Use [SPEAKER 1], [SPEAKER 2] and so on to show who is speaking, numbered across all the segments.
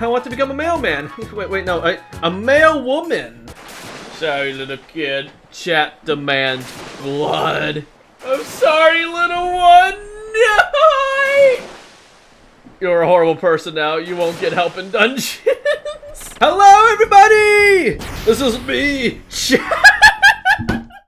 [SPEAKER 1] I want to become a mailman. Wait, no, a male woman. Sorry, little kid. Chat demands blood. I'm sorry, little one. No! You're a horrible person now. You won't get help in dungeons. Hello, everybody! This is me.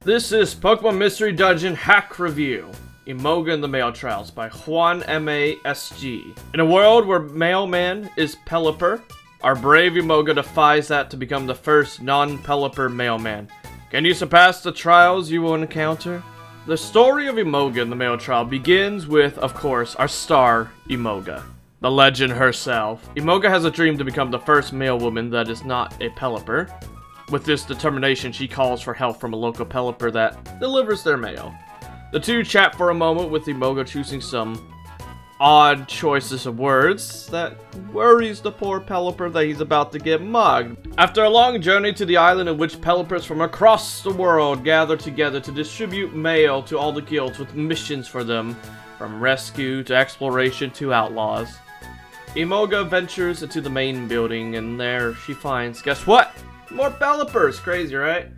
[SPEAKER 1] This is Pokemon Mystery Dungeon Hack Review. Emolga and the Mail Trials by Juan M.A.S.G. In a world where Mailman is Pelipper, our brave Emolga defies that to become the first non-Pelipper mailman. Can you surpass the trials you will encounter? The story of Emolga and the Mail Trial begins with, of course, our star, Emolga. The legend herself. Emolga has a dream to become the first male woman that is not a Pelipper. With this determination, she calls for help from a local Pelipper that delivers their mail. The two chat for a moment, with Emolga choosing some odd choices of words that worries the poor Pelipper that he's about to get mugged. After a long journey to the island in which Pelippers from across the world gather together to distribute mail to all the guilds with missions for them, from rescue to exploration to outlaws, Emolga ventures into the main building, and there she finds, guess what? More Pelippers! Crazy, right?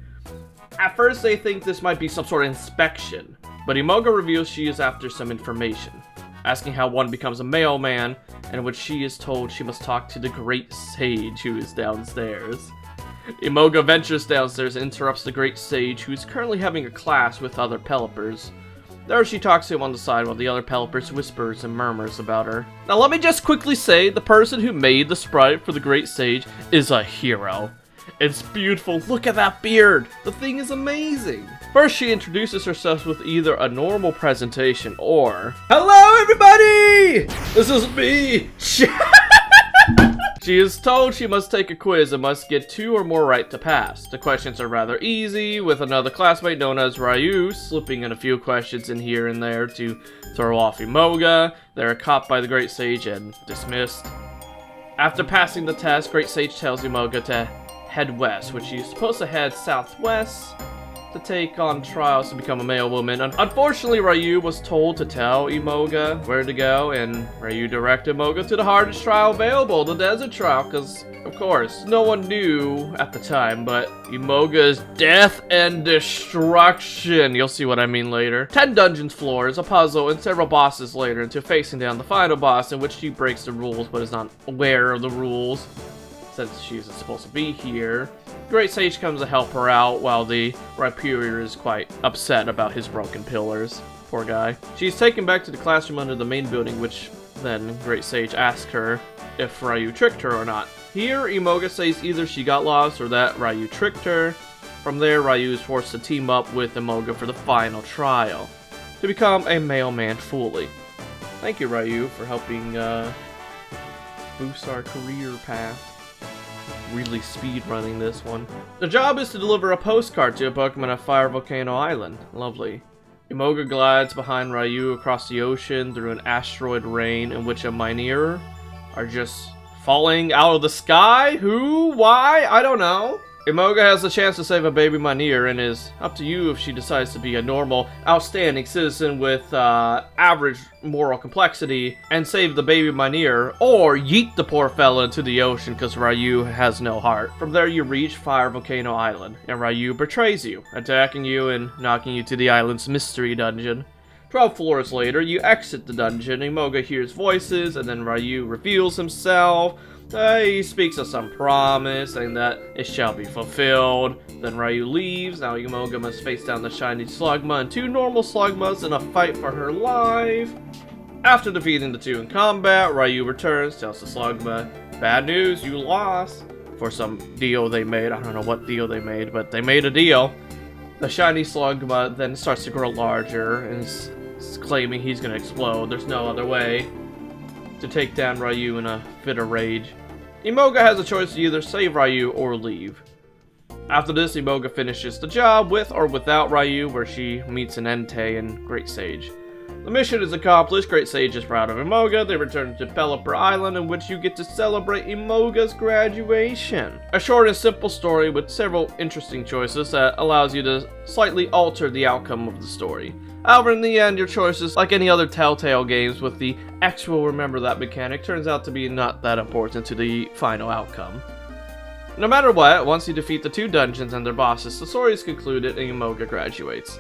[SPEAKER 1] At first they think this might be some sort of inspection, but Emolga reveals she is after some information, asking how one becomes a mailman, in which she is told she must talk to the Great Sage who is downstairs. Emolga ventures downstairs and interrupts the Great Sage, who is currently having a class with other Pelippers. There she talks to him on the side while the other Pelippers whispers and murmurs about her. Now let me just quickly say, the person who made the sprite for the Great Sage is a hero. It's beautiful. Look at that beard. The thing is amazing. First, she introduces herself with either a normal presentation or, hello, everybody! This is me. She is told she must take a quiz and must get 2 or more right to pass. The questions are rather easy, with another classmate known as Ryu slipping in a few questions in here and there to throw off Emolga. They are caught by the Great Sage and dismissed. After passing the test, Great Sage tells Emolga to head west, which she's supposed to head southwest to take on trials to become a male woman. Unfortunately, Ryu was told to tell Emolga where to go, and Ryu directed Emolga to the hardest trial available, the desert trial, because, of course, no one knew at the time, but Emolga's death and destruction. You'll see what I mean later. 10 dungeon floors, a puzzle, and several bosses later, until facing down the final boss, in which she breaks the rules but is not aware of the rules, since she's supposed to be here. Great Sage comes to help her out, while the Rhyperior is quite upset about his broken pillars. Poor guy. She's taken back to the classroom under the main building, which then Great Sage asks her if Ryu tricked her or not. Here, Emolga says either she got lost or that Ryu tricked her. From there, Ryu is forced to team up with Emolga for the final trial, to become a mailman fully. Thank you, Ryu, for helping boost our career path. Really speedrunning this one. The job is to deliver a postcard to a Pokemon at Fire Volcano Island. Lovely. Emolga glides behind Ryu across the ocean through an asteroid rain in which a Minier are just falling out of the sky. Who? Why? I don't know. Emolga has the chance to save a baby Minier, and is up to you if she decides to be a normal, outstanding citizen with average moral complexity and save the baby Minier, or yeet the poor fella into the ocean because Ryu has no heart. From there you reach Fire Volcano Island, and Ryu betrays you, attacking you and knocking you to the island's mystery dungeon. 12 floors later, you exit the dungeon. Emolga hears voices, and then Ryu reveals himself. He speaks of some promise, saying that it shall be fulfilled. Then Ryu leaves. Now Emolga must face down the shiny Slugma and 2 normal Slugmas in a fight for her life. After defeating the 2 in combat, Ryu returns, tells the Slugma, bad news, you lost. For some deal they made. I don't know what deal they made, but they made a deal. The shiny Slugma then starts to grow larger and is claiming he's gonna explode. There's no other way to take down Ryu in a fit of rage. Emolga has a choice to either save Ryu or leave. After this, Emolga finishes the job with or without Ryu, where she meets an Entei and Great Sage. The mission is accomplished. Great Sage is proud of Emolga. They return to Pelipper Island, in which you get to celebrate Emolga's graduation. A short and simple story with several interesting choices that allows you to slightly alter the outcome of the story. However, in the end, your choices, like any other Telltale games with the X will remember that mechanic, turns out to be not that important to the final outcome. No matter what, once you defeat the 2 dungeons and their bosses, the story is concluded and Emolga graduates.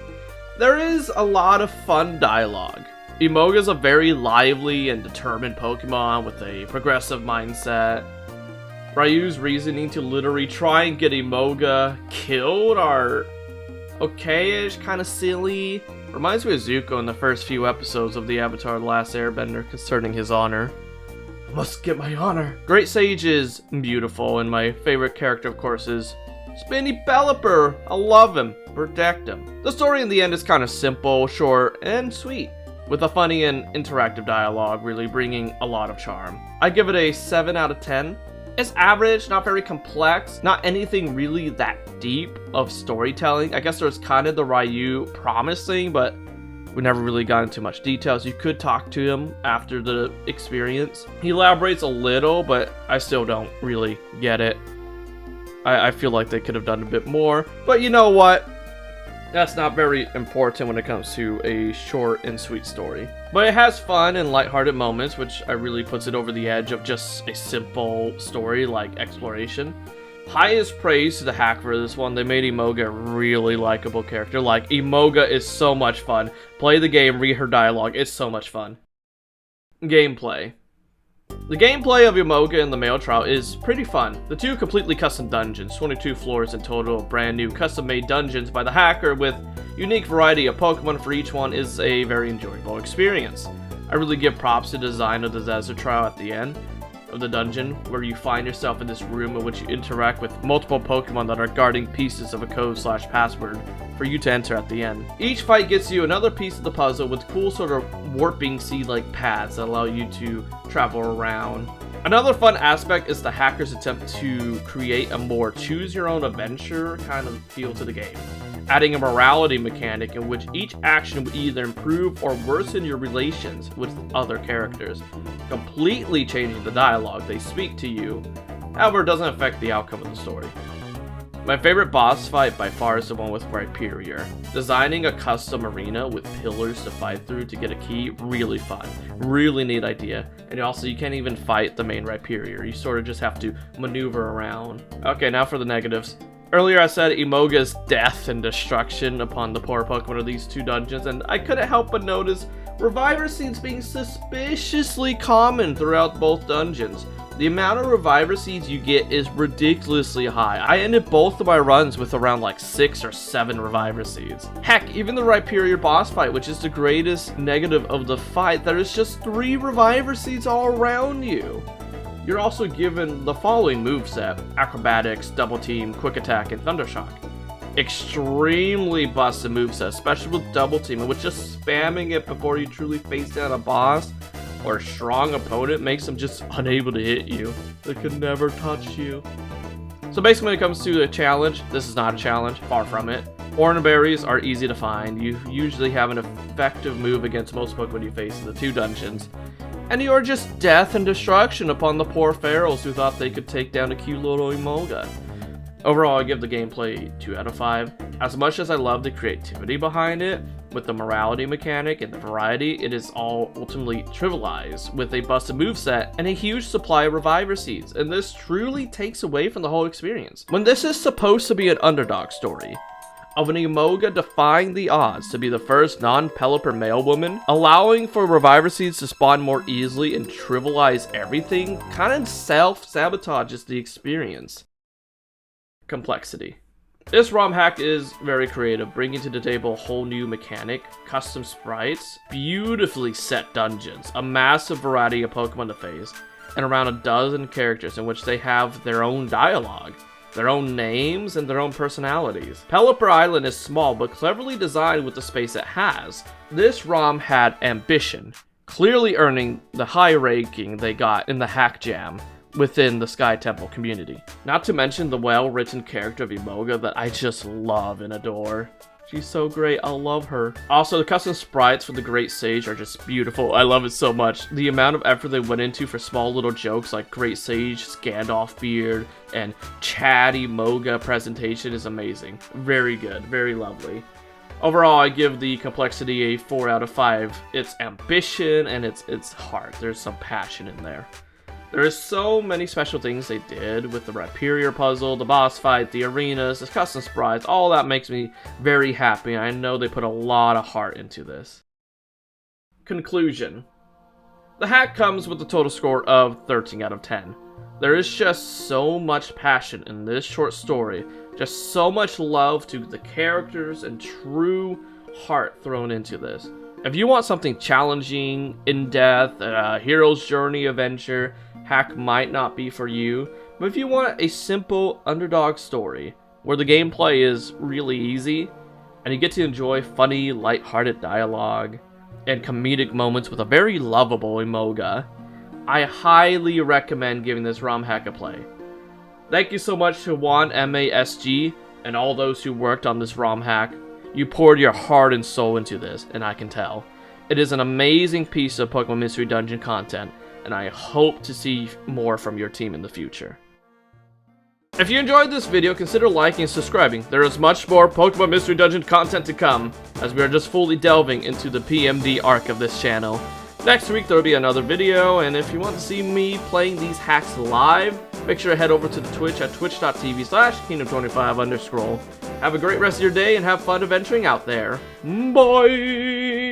[SPEAKER 1] There is a lot of fun dialogue. Emolga's a very lively and determined Pokemon with a progressive mindset. Ryu's reasoning to literally try and get Emolga killed are okay-ish, kind of silly. Reminds me of Zuko in the first few episodes of the Avatar: The Last Airbender concerning his honor. I must get my honor. Great Sage is beautiful, and my favorite character, of course, is Spinny Pelipper. I love him. Protect him. The story in the end is kind of simple, short, and sweet, with a funny and interactive dialogue really bringing a lot of charm. I give it a 7 out of 10. It's average, not very complex, not anything really that deep of storytelling. I guess there's kind of the Ryu promise thing, but we never really got into much details. You could talk to him after the experience. He elaborates a little, but I still don't really get it. I feel like they could have done a bit more, but you know what? That's not very important when it comes to a short and sweet story. But it has fun and lighthearted moments, which really puts it over the edge of just a simple story like exploration. Highest praise to the hack for this one. They made Emolga a really likable character. Like, Emolga is so much fun. Play the game, read her dialogue, it's so much fun. Gameplay. The gameplay of Emolga in the mail trial is pretty fun. The 2 completely custom dungeons, 22 floors in total, brand new custom-made dungeons by the hacker with unique variety of Pokemon for each one, is a very enjoyable experience. I really give props to the design of the desert trial at the end of the dungeon, where you find yourself in this room in which you interact with multiple Pokemon that are guarding pieces of a code/password for you to enter at the end. Each fight gets you another piece of the puzzle with cool sort of warping seed-like paths that allow you to travel around. Another fun aspect is the hacker's attempt to create a more choose-your-own-adventure kind of feel to the game, adding a morality mechanic in which each action would either improve or worsen your relations with other characters, completely changing the dialogue they speak to you. However, it doesn't affect the outcome of the story. My favorite boss fight by far is the one with Rhyperior. Designing a custom arena with pillars to fight through to get a key, really fun. Really neat idea. And also, you can't even fight the main Rhyperior. You sort of just have to maneuver around. Okay, now for the negatives. Earlier I said Imoga'S death and destruction upon the poor Pokemon of these 2 dungeons, and I couldn't help but notice reviver seeds being suspiciously common throughout both dungeons. The amount of reviver seeds you get is ridiculously high. I ended both of my runs with around like 6 or 7 reviver seeds. Heck, even the Rhyperior boss fight, which is the greatest negative of the fight, there is just 3 reviver seeds all around you. You're also given the following moveset: Acrobatics, Double Team, Quick Attack, and Thundershock. Extremely busted moveset, especially with Double Team, in which just spamming it before you truly face down a boss or a strong opponent makes them just unable to hit you. They could never touch you. So basically, when it comes to a challenge, this is not a challenge, far from it. Oran berries are easy to find. You usually have an effective move against most Pokemon you face in the 2 dungeons. And you are just death and destruction upon the poor Ferals who thought they could take down a cute little Emolga. Overall, I give the gameplay 2 out of 5. As much as I love the creativity behind it, with the morality mechanic and the variety, it is all ultimately trivialized with a busted moveset and a huge supply of reviver seeds, and this truly takes away from the whole experience. When this is supposed to be an underdog story, of an Emolga defying the odds to be the first non-Pelipper male woman, allowing for reviver seeds to spawn more easily and trivialize everything, kind of self-sabotages the experience. Complexity. This ROM hack is very creative, bringing to the table a whole new mechanic, custom sprites, beautifully set dungeons, a massive variety of Pokemon to face, and around a dozen characters in which they have their own dialogue, their own names, and their own personalities. Pelipper Island is small but cleverly designed with the space it has. This ROM had ambition, clearly earning the high ranking they got in the Hackjam within the SkyTemple community. Not to mention the well-written character of Emolga that I just love and adore. She's so great, I love her. Also, the custom sprites for the Great Sage are just beautiful. I love it so much. The amount of effort they went into for small little jokes like Great Sage, Gandalf beard, and chatty Emolga presentation is amazing. Very good, very lovely. Overall, I give the complexity a 4 out of 5. It's ambition and it's heart. There's some passion in there. There's so many special things they did with the Rhyperior puzzle, the boss fight, the arenas, the custom sprites. All that makes me very happy. I know they put a lot of heart into this. Conclusion. The hack comes with a total score of 13 out of 10. There is just so much passion in this short story, just so much love to the characters and true heart thrown into this. If you want something challenging, in-depth, a hero's journey adventure, hack might not be for you. But if you want a simple underdog story, where the gameplay is really easy, and you get to enjoy funny, light-hearted dialogue, and comedic moments with a very lovable Emolga, I highly recommend giving this ROM hack a play. Thank you so much to Juan MASG and all those who worked on this ROM hack. You poured your heart and soul into this, and I can tell. It is an amazing piece of Pokemon Mystery Dungeon content, and I hope to see more from your team in the future. If you enjoyed this video, consider liking and subscribing. There is much more Pokemon Mystery Dungeon content to come, as we are just fully delving into the PMD arc of this channel. Next week there will be another video, and if you want to see me playing these hacks live, make sure to head over to the Twitch at twitch.tv/kingdom25_. Have a great rest of your day and have fun adventuring out there. Bye!